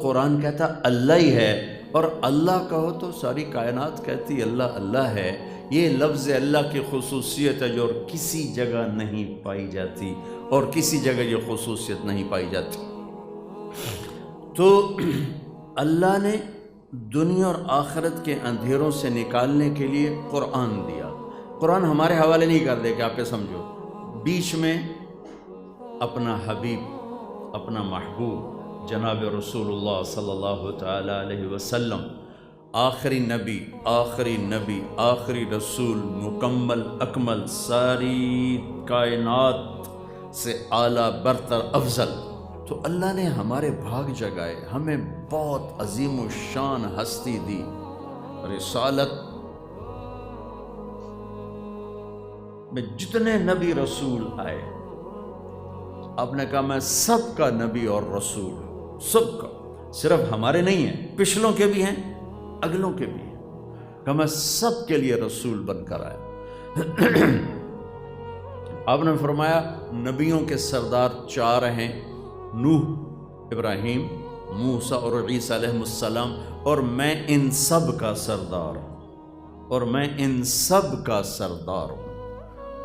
قرآن کہتا اللہ ہی ہے، اور اللہ کہو تو ساری کائنات کہتی اللہ اللہ ہے۔ یہ لفظ اللہ کی خصوصیت ہے جو اور کسی جگہ نہیں پائی جاتی، اور کسی جگہ یہ خصوصیت نہیں پائی جاتی۔ تو اللہ نے دنیا اور آخرت کے اندھیروں سے نکالنے کے لیے قرآن دیا۔ قرآن ہمارے حوالے نہیں کر دے کہ آپ یہ سمجھو، بیچ میں اپنا حبیب، اپنا محبوب جناب رسول اللہ صلی اللہ تعالی علیہ وسلم، آخری نبی، آخری رسول، مکمل اکمل، ساری کائنات سے اعلیٰ برتر افضل، تو اللہ نے ہمارے بھاگ جگائے، ہمیں بہت عظیم و شان ہستی دی، رسالت میں جتنے نبی رسول آئے، آپ نے کہا میں سب کا نبی اور رسول ہوں، سب کا، صرف ہمارے نہیں ہیں، پچھلوں کے بھی ہیں، اگلوں کے بھی ہیں، کہ میں سب کے لیے رسول بن کر آیا۔ آپ نے فرمایا نبیوں کے سردار 4 ہیں، نوح، ابراہیم، موسیٰ اور عیسیٰ علیہ السلام، اور میں ان سب کا سردار ہوں، اور میں ان سب کا سردار ہوں۔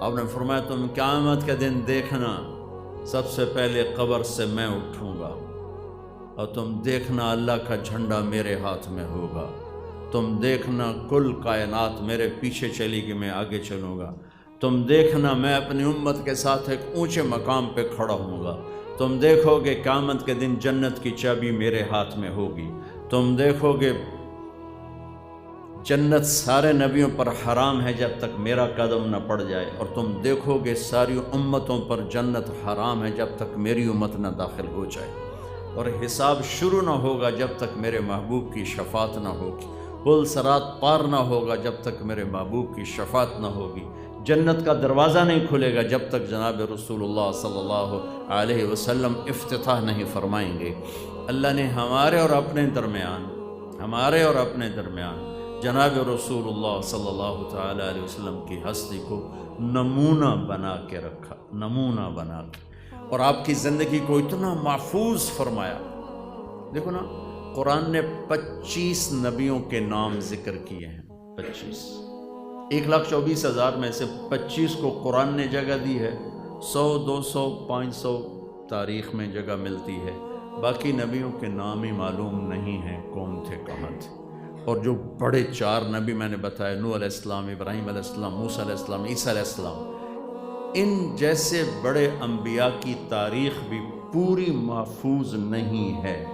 آپ نے فرمایا تم قیامت کے دن دیکھنا سب سے پہلے قبر سے میں اٹھوں گا، اور تم دیکھنا اللہ کا جھنڈا میرے ہاتھ میں ہوگا، تم دیکھنا کل کائنات میرے پیچھے چلی گی، میں آگے چلوں گا، تم دیکھنا میں اپنی امت کے ساتھ ایک اونچے مقام پہ کھڑا ہوں گا، تم دیکھو گے قیامت کے دن جنت کی چابی میرے ہاتھ میں ہوگی، تم دیکھو گے جنت سارے نبیوں پر حرام ہے جب تک میرا قدم نہ پڑ جائے، اور تم دیکھو گے ساری امتوں پر جنت حرام ہے جب تک میری امت نہ داخل ہو جائے، اور حساب شروع نہ ہوگا جب تک میرے محبوب کی شفاعت نہ ہوگی، پل صراط پار نہ ہوگا جب تک میرے محبوب کی شفاعت نہ ہوگی، جنت کا دروازہ نہیں کھلے گا جب تک جناب رسول اللہ صلی اللہ علیہ وسلم افتتاح نہیں فرمائیں گے۔ اللہ نے ہمارے اور اپنے درمیان جناب رسول اللہ صلی اللہ تعالی علیہ وسلم کی ہستی کو نمونہ بنا کے رکھا، نمونہ بنا کے، اور آپ کی زندگی کو اتنا محفوظ فرمایا۔ دیکھو نا، قرآن نے 25 نبیوں کے نام ذکر کیے ہیں، 25، 1,24,000 میں سے 25 کو قرآن نے جگہ دی ہے، 100، 200، 500 تاریخ میں جگہ ملتی ہے، باقی نبیوں کے نام ہی معلوم نہیں ہیں کون تھے، کہاں تھے۔ اور جو بڑے 4 نبی میں نے بتایا، نوح علیہ السلام، ابراہیم علیہ السلام، موسیٰ علیہ السلام، عیسیٰ علیہ السلام، ان جیسے بڑے انبیاء کی تاریخ بھی پوری محفوظ نہیں ہے،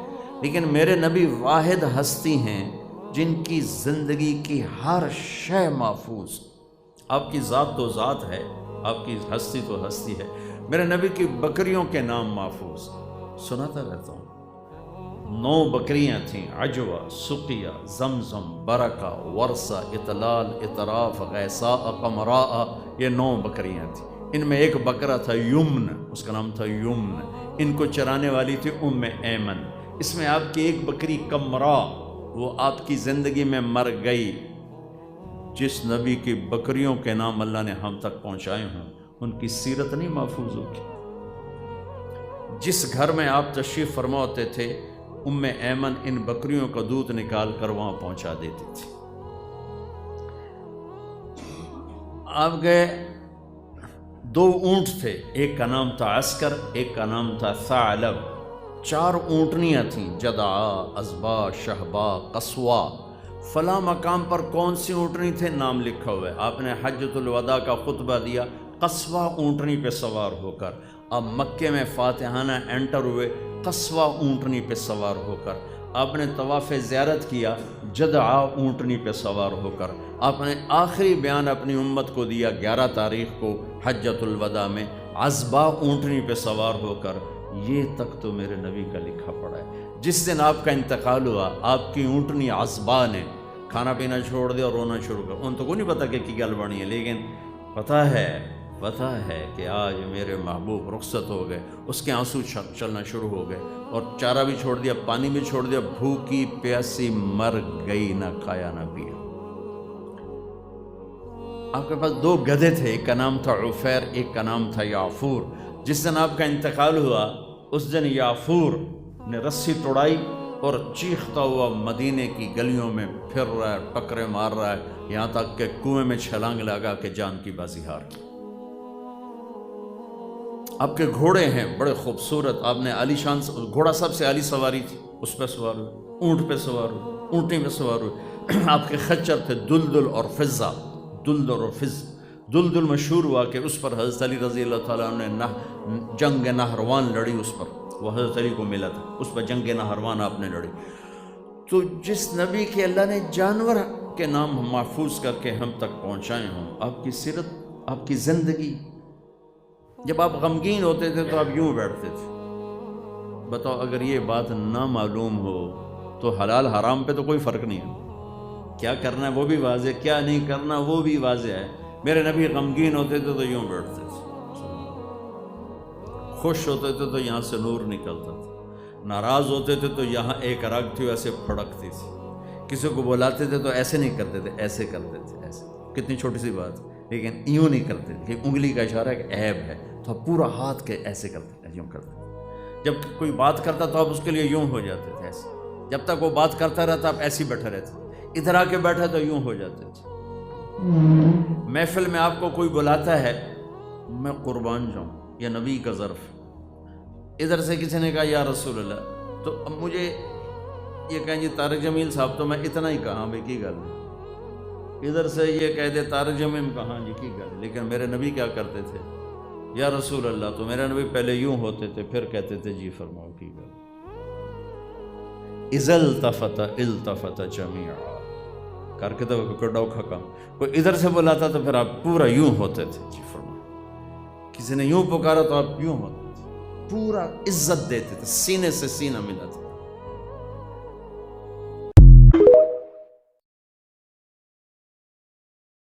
لیکن میرے نبی واحد ہستی ہیں جن کی زندگی کی ہر شے محفوظ۔ آپ کی ذات تو ذات ہے، آپ کی ہستی تو ہستی ہے، میرے نبی کی بکریوں کے نام محفوظ، سناتا رہتا ہوں۔ 9 بکریاں تھیں، عجوہ، سقیہ، زمزم، برکہ، ورثہ، اطلال، اطراف، غیثاء، قمراء، یہ 9 بکریاں تھیں۔ ان میں ایک بکرا تھا یمن، اس کا نام تھا یمن، ان کو چرانے والی تھی ایمن۔ اس میں آپ کی ایک بکری قمراء، وہ آپ کی زندگی میں مر گئی۔ جس نبی کی بکریوں کے نام اللہ نے ہم تک پہنچائے ہوں، ان کی سیرت نہیں محفوظ ہوگی۔ جس گھر میں آپ تشریف فرما ہوتے تھے، ایمن ان بکریوں کا دودھ نکال کر وہاں پہنچا دیتی تھی۔ آپ گئے، 2 اونٹ تھے، ایک کا نام تھا عسکر، ایک کا نام تھا ثعلب، 4 اونٹنیاں تھیں، جدعا، ازبا، شہبا، قصوا۔ فلاں مقام پر کون سی اونٹنی تھے نام لکھا ہوا ہے، آپ نے حجۃ الوداع کا خطبہ دیا قصوا اونٹنی پہ سوار ہو کر، آپ مکے میں فاتحانہ انٹر ہوئے قصوا اونٹنی پہ سوار ہو کر، آپ نے طواف زیارت کیا جدعا اونٹنی پہ سوار ہو کر، آپ نے آخری بیان اپنی امت کو دیا 11 تاریخ کو حجۃ الوداع میں عزبا اونٹنی پہ سوار ہو کر۔ یہ تک تو میرے نبی کا لکھا پڑا ہے۔ جس دن آپ کا انتقال ہوا، آپ کی اونٹنی عزبا نے کھانا پینا چھوڑ دیا اور رونا شروع کر، ان تو کو نہیں پتا کہ کی گل بنی ہے، لیکن پتہ ہے کہ آج میرے محبوب رخصت ہو گئے، اس کے آنسو چلنا شروع ہو گئے، اور چارہ بھی چھوڑ دیا، پانی بھی چھوڑ دیا، بھوکی پیاسی مر گئی، نہ کھایا نہ پیا۔ آپ کے پاس 2 گدھے تھے، ایک کا نام تھا عفیر، ایک کا نام تھا یعفور۔ جس دن آپ کا انتقال ہوا، اس دن یعفور نے رسی توڑائی اور چیختا ہوا مدینے کی گلیوں میں پھر رہا ہے، ٹکرے مار رہا ہے، یہاں تک کہ کنویں میں چھلانگ لگا کے جان کی بازی ہار کی۔ آپ کے گھوڑے ہیں بڑے خوبصورت، آپ نے عالی شان گھوڑا سب سے عالی سواری تھی، اس پہ سوار ہوئے، اونٹ پہ سوار ہوئے، اونٹی پہ سوار ہوئے۔ آپ کے خچر تھے دلدل اور فضہ، دلدل اور فض۔ دلدل مشہور ہوا کہ اس پر حضرت علی رضی اللہ تعالیٰ نے جنگ نہروان لڑی، اس پر وہ حضرت علی کو ملا تھا، اس پر جنگ نہروان آپ نے لڑی۔ تو جس نبی کے اللہ نے جانور کے نام محفوظ کر کے ہم تک پہنچائے ہوں، آپ کی سیرت، آپ کی زندگی، جب آپ غمگین ہوتے تھے تو آپ یوں بیٹھتے تھے۔ بتاؤ اگر یہ بات نہ معلوم ہو تو حلال حرام پہ تو کوئی فرق نہیں ہے، کیا کرنا ہے وہ بھی واضح، کیا نہیں کرنا وہ بھی واضح ہے۔ میرے نبی غمگین ہوتے تھے تو یوں بیٹھتے تھے، خوش ہوتے تھے تو یہاں سے نور نکلتا تھا، ناراض ہوتے تھے تو یہاں ایک رگ تھی ایسے پھڑکتی تھی، کسی کو بلاتے تھے تو ایسے نہیں کرتے تھے، ایسے کرتے تھے، ایسے۔ کتنی چھوٹی سی بات، لیکن یوں نہیں کرتے تھے، انگلی کا اشارہ ایک عیب ہے تو آپ پورا ہاتھ کے ایسے کرتے تھے، یوں کرتے تھے۔ جب کوئی بات کرتا تو آپ اس کے لیے یوں ہو جاتے تھے ایسے، جب تک وہ بات کرتا رہتا آپ ایسے ہی بیٹھے رہتے، ادھر آ کے بیٹھا تو یوں ہو جاتے تھے۔ محفل میں آپ کو کوئی بلاتا ہے، میں قربان جاؤں، یا نبی کا ظرف، ادھر سے کسی نے کہا یا رسول اللہ، تو اب مجھے یہ کہیں جی طارق جمیل صاحب، تو میں اتنا ہی کہا بھائی کی گل ہے، ادھر سے یہ کہہ دے طارق جمیل کہاں جی کی گل ہے، لیکن میرے نبی کیا کرتے تھے یا رسول اللہ، تو میرے نبی پہلے یوں ہوتے تھے پھر کہتے تھے جی فرماؤ کی گل۔ اذا التفت التفت جمیعا، کر کے تو کوئی ڈوکھا کام، کوئی ادھر سے بلاتا تو پھر آپ پورا یوں ہوتے تھے جی فرماؤ، کسی نے یوں پکارا تو آپ یوں ہوتے تھے، پورا عزت دیتے تھے، سینے سے سینہ ملا تھا۔